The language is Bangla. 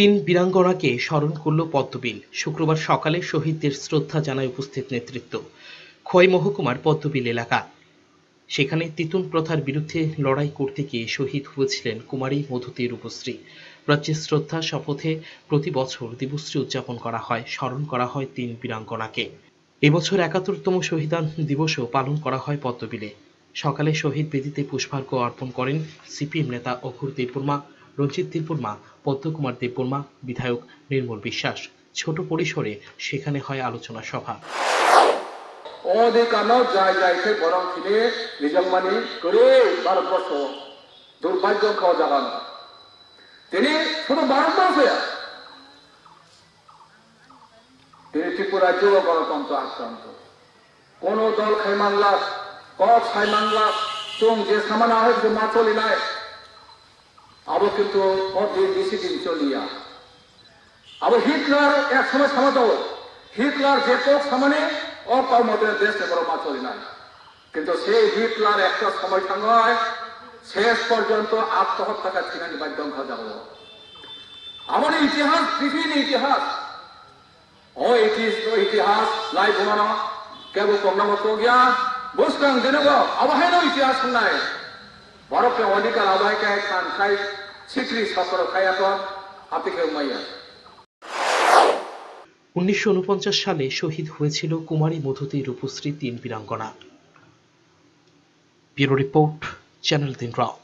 তিন বীরাঙ্গনাকে স্মরণ করল পদ্মবিল। শুক্রবার সকালে শহীদদের শ্রদ্ধা জানায় উপস্থিত নেতৃত্ব। খোয়াই মহকুমার পদ্মবিল এলাকা। সেখানে তিতুন প্রথার বিরুদ্ধে লড়াই করতে গিয়ে শহীদ হয়েছিলেন কুমারী মধুতি রূপশ্রী। রাজ্যের শ্রদ্ধা শপথে প্রতি বছর দিবসটি উদযাপন করা হয়, স্মরণ করা হয় তিন বীরাঙ্গনাকে। এবছর ৭১তম শহীদান দিবসও পালন করা হয় পদ্মবিলে। সকালে শহীদ বেদিতে পুষ্পার্ঘ্য অর্পণ করেন সিপিএম নেতা অঘোর দেববর্মা, রঞ্জিত দেববর্মা, পদ্মকুমার দেববর্মা, বিধায়ক নির্মল বিশ্বাস। ছোট পরিসরে সেখানে হয় আলোচনা সভা। অধিকানো জায়গায় বরং তিনি নিজমানি করে ভারতবর্ষ দুর্ভাগ্য খাওয়া যাবে না। তিনি শুধু ভারতবর্ষে, তিনি ত্রিপুরা রাজ্য গণতন্ত্র আক্রান্ত। কোন দল খাইমানলাস কক খাইমানলাস চং যে সামানা হয়েছে মা চলি নাই আবো কিন্তু অর্ধেক বেশি দিন চলিয়া আবো হিটলার এক সময় সামাদ হিটলার যে কক সামানে অকর্মদের দেশে বড় মা চলি নাই, কিন্তু সেই হিটলার একটা সময় সঙ্গে শেষ পর্যন্ত আত্মহত্যাকার ছিলেন বাধ্য যাব। আমার ইতিহাস পৃথিবীর ইতিহাস ও ইতিহাস লাই ঘুমানো কেবল কন্যামত গিয়া বুঝতাম যেনব আবহাওয়ার ইতিহাস নাই ভারতের অধিকার আবহাওয়ায় খান খাই সিকরি সকল খাইয়াত আপনি কেউ মাইয়া। ১৯৪৯ সালে শহীদ হয়েছিল কুমারী মধুতি রূপশ্রী তিন বীরাঙ্গনা। ব্যুরো রিপোর্ট, চ্যানেল ৩ রাত।